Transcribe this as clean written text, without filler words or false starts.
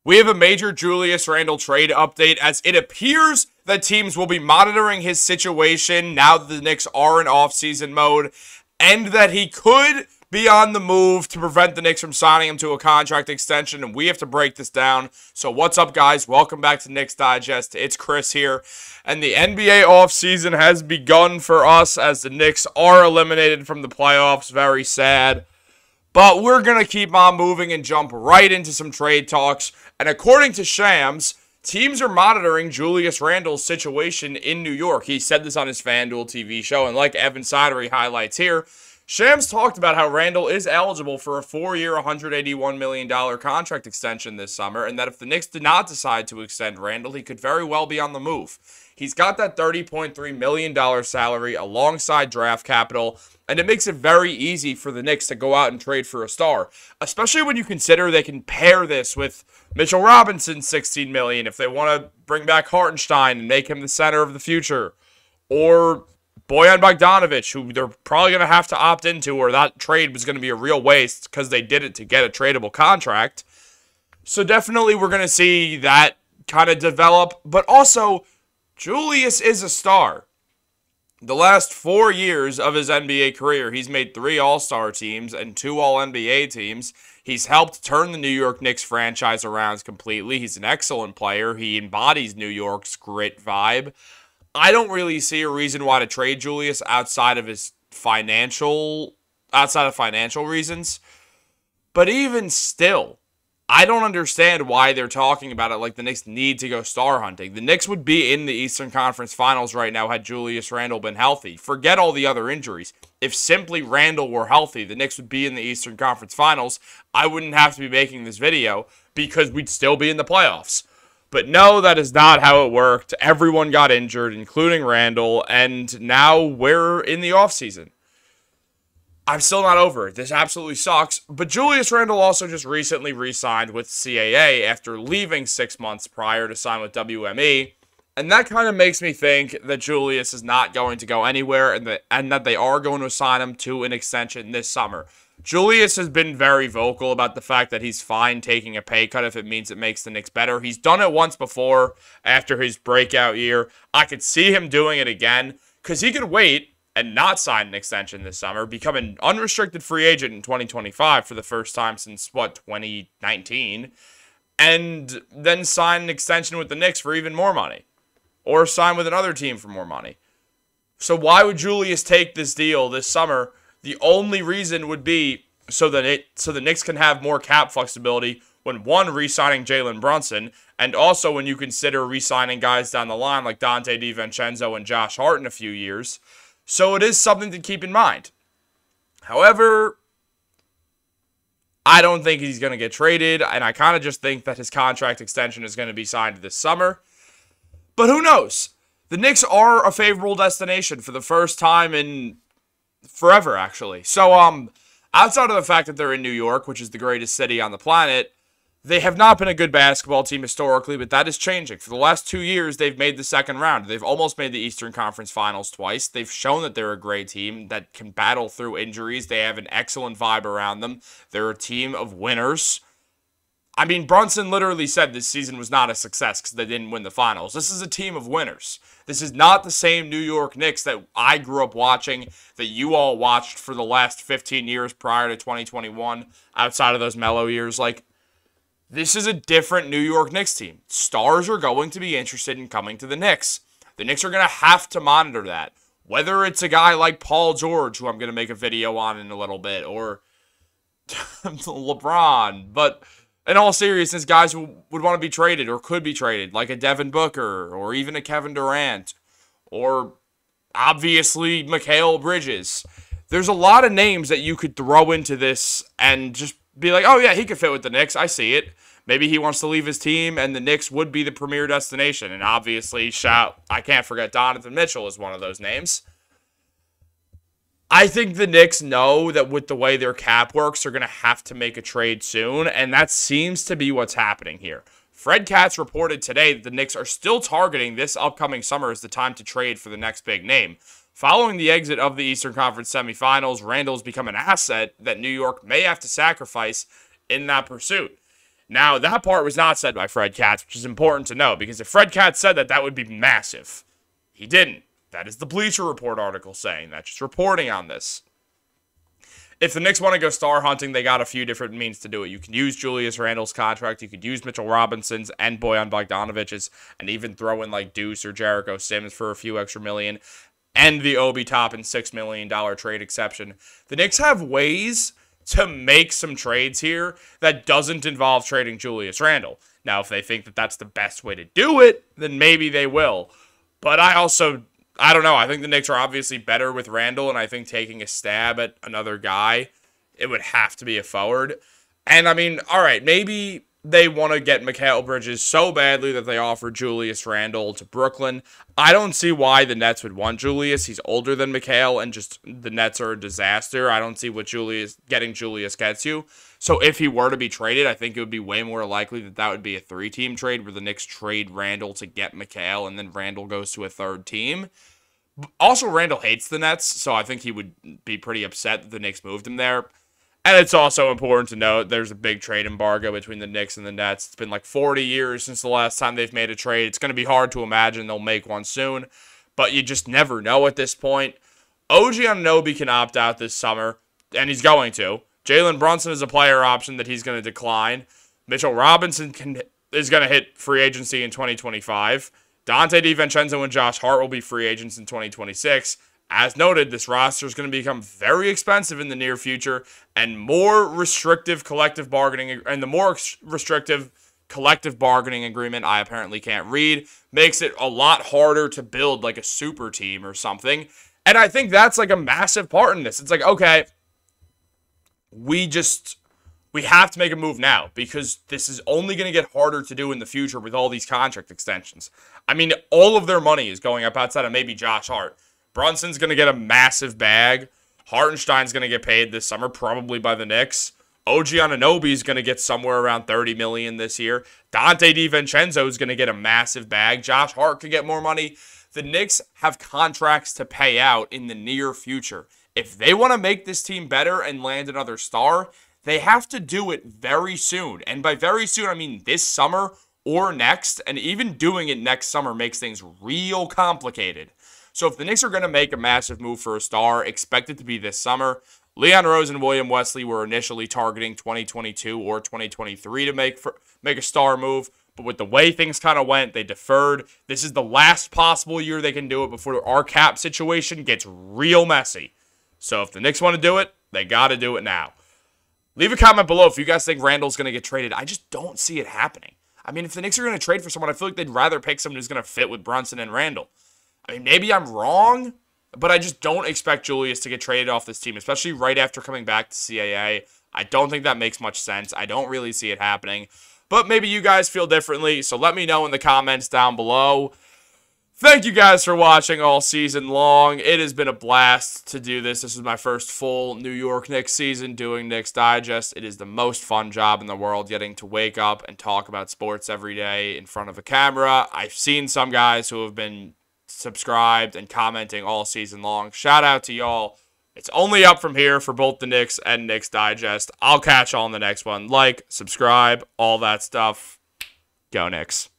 We have a major Julius Randle trade update, as it appears that teams will be monitoring his situation now that the Knicks are in offseason mode, and that he could be on the move to prevent the Knicks from signing him to a contract extension, and we have to break this down. So what's up, guys? Welcome back to Knicks Digest. It's Chris here, and the NBA offseason has begun for us as the Knicks are eliminated from the playoffs. Very sad. But we're going to keep on moving and jump right into some trade talks. And according to Shams, teams are monitoring Julius Randle's situation in New York. He said this on his FanDuel TV show, and like Evan Sidery highlights here, Shams talked about how Randle is eligible for a 4-year, $181 million contract extension this summer, and that if the Knicks did not decide to extend Randle, he could very well be on the move. He's got that $30.3 million salary alongside draft capital, and it makes it very easy for the Knicks to go out and trade for a star, especially when you consider they can pair this with Mitchell Robinson's $16 million if they want to bring back Hartenstein and make him the center of the future, or Bojan Bogdanovic, who they're probably going to have to opt into, or that trade was going to be a real waste because they did it to get a tradable contract. So definitely we're going to see that kind of develop, but also Julius is a star. The last 4 years of his NBA career, he's made 3 All-Star teams and 2 All-NBA teams. He's helped turn the New York Knicks franchise around completely. He's an excellent player. He embodies New York's grit vibe. I don't really see a reason why to trade Julius outside of financial reasons. But even still, I don't understand why they're talking about it like the Knicks need to go star hunting. The Knicks would be in the Eastern Conference Finals right now had Julius Randle been healthy. Forget all the other injuries. If simply Randle were healthy, the Knicks would be in the Eastern Conference Finals. I wouldn't have to be making this video because we'd still be in the playoffs. But no, that is not how it worked. Everyone got injured, including Randle, and now we're in the offseason. I'm still not over it. This absolutely sucks. But Julius Randle also just recently re-signed with CAA after leaving 6 months prior to sign with WME. And that kind of makes me think that Julius is not going to go anywhere and that they are going to assign him to an extension this summer. Julius has been very vocal about the fact that he's fine taking a pay cut if it means it makes the Knicks better. He's done it once before after his breakout year. I could see him doing it again because he could wait and not sign an extension this summer, become an unrestricted free agent in 2025 for the first time since, 2019, and then sign an extension with the Knicks for even more money, or sign with another team for more money. So why would Julius take this deal this summer? The only reason would be so the Knicks can have more cap flexibility when, one, re-signing Jalen Brunson, and also when you consider re-signing guys down the line like Dante DiVincenzo and Josh Hart in a few years. So it is something to keep in mind. However, I don't think he's going to get traded, and I kind of just think that his contract extension is going to be signed this summer. But who knows? The Knicks are a favorable destination for the first time in forever, actually. So, outside of the fact that they're in New York, which is the greatest city on the planet, they have not been a good basketball team historically, but that is changing. For the last 2 years, they've made the second round. They've almost made the Eastern Conference Finals twice. They've shown that they're a great team that can battle through injuries. They have an excellent vibe around them. They're a team of winners. I mean, Brunson literally said this season was not a success because they didn't win the finals. This is a team of winners. This is not the same New York Knicks that I grew up watching, that you all watched for the last 15 years prior to 2021, outside of those mellow years. This is a different New York Knicks team. Stars are going to be interested in coming to the Knicks. The Knicks are going to have to monitor that. Whether it's a guy like Paul George, who I'm going to make a video on in a little bit, or LeBron. But in all seriousness, guys who would want to be traded or could be traded, like a Devin Booker or even a Kevin Durant, or obviously Mikal Bridges. There's a lot of names that you could throw into this and just be like, oh yeah, he could fit with the Knicks. I see it. Maybe he wants to leave his team, and the Knicks would be the premier destination. And obviously, I can't forget Donovan Mitchell is one of those names. I think the Knicks know that with the way their cap works, they're going to have to make a trade soon, and that seems to be what's happening here. Fred Katz reported today that the Knicks are still targeting this upcoming summer as the time to trade for the next big name. Following the exit of the Eastern Conference semifinals, Randle's become an asset that New York may have to sacrifice in that pursuit. Now, that part was not said by Fred Katz, which is important to know, because if Fred Katz said that, that would be massive. He didn't. That is the Bleacher Report article saying that, just reporting on this. If the Knicks want to go star hunting, they got a few different means to do it. You can use Julius Randle's contract, you could use Mitchell Robinson's and Bojan Bogdanovic's, and even throw in like Deuce or Jericho Sims for a few extra million, and the Obi Toppin $6 million trade exception. The Knicks have ways to make some trades here that doesn't involve trading Julius Randle. Now, if they think that that's the best way to do it, then maybe they will. But I don't know. I think the Knicks are obviously better with Randle, and I think taking a stab at another guy, it would have to be a forward. And, I mean, all right, maybe they want to get Mikal Bridges so badly that they offer Julius Randle to Brooklyn. I don't see why the Nets would want Julius. He's older than Mikal, and just the Nets are a disaster. I don't see what getting Julius gets you. So if he were to be traded, I think it would be way more likely that that would be a 3-team trade where the Knicks trade Randle to get Mikal, and then Randle goes to a third team. Also, Randle hates the Nets, so I think he would be pretty upset that the Knicks moved him there. And it's also important to note there's a big trade embargo between the Knicks and the Nets. It's been like 40 years since the last time they've made a trade. It's going to be hard to imagine they'll make one soon, but you just never know at this point. OG Anunoby can opt out this summer, and he's going to. Jalen Brunson is a player option that he's going to decline. Mitchell Robinson is going to hit free agency in 2025. Dante DiVincenzo and Josh Hart will be free agents in 2026. As noted, this roster is going to become very expensive in the near future, and more restrictive collective bargaining, and the more restrictive collective bargaining agreement, I apparently can't read, makes it a lot harder to build like a super team or something. And I think that's like a massive part in this. It's like, okay, we have to make a move now because this is only going to get harder to do in the future with all these contract extensions. I mean, all of their money is going up outside of maybe Josh Hart. Brunson's going to get a massive bag. Hartenstein's going to get paid this summer, probably by the Knicks. OG Anunoby is going to get somewhere around $30 million this year. Dante DiVincenzo is going to get a massive bag. Josh Hart could get more money. The Knicks have contracts to pay out in the near future. If they want to make this team better and land another star, they have to do it very soon. And by very soon, I mean this summer or next. And even doing it next summer makes things real complicated. So if the Knicks are going to make a massive move for a star, expect it to be this summer. Leon Rose and William Wesley were initially targeting 2022 or 2023 to make a star move. But with the way things kind of went, they deferred. This is the last possible year they can do it before our cap situation gets real messy. So if the Knicks want to do it, they got to do it now. Leave a comment below if you guys think Randle's going to get traded. I just don't see it happening. I mean, if the Knicks are going to trade for someone, I feel like they'd rather pick someone who's going to fit with Brunson and Randle. I mean, maybe I'm wrong, but I just don't expect Julius to get traded off this team, especially right after coming back to CAA. I don't think that makes much sense. I don't really see it happening, but maybe you guys feel differently, so let me know in the comments down below. Thank you guys for watching all season long. It has been a blast to do this. This is my first full New York Knicks season doing Knicks Digest. It is the most fun job in the world, getting to wake up and talk about sports every day in front of a camera. I've seen some guys who have been subscribed and commenting all season long. Shout out to y'all. It's only up from here for both the Knicks and Knicks Digest. I'll catch y'all in the next one. Like, subscribe, all that stuff. Go Knicks.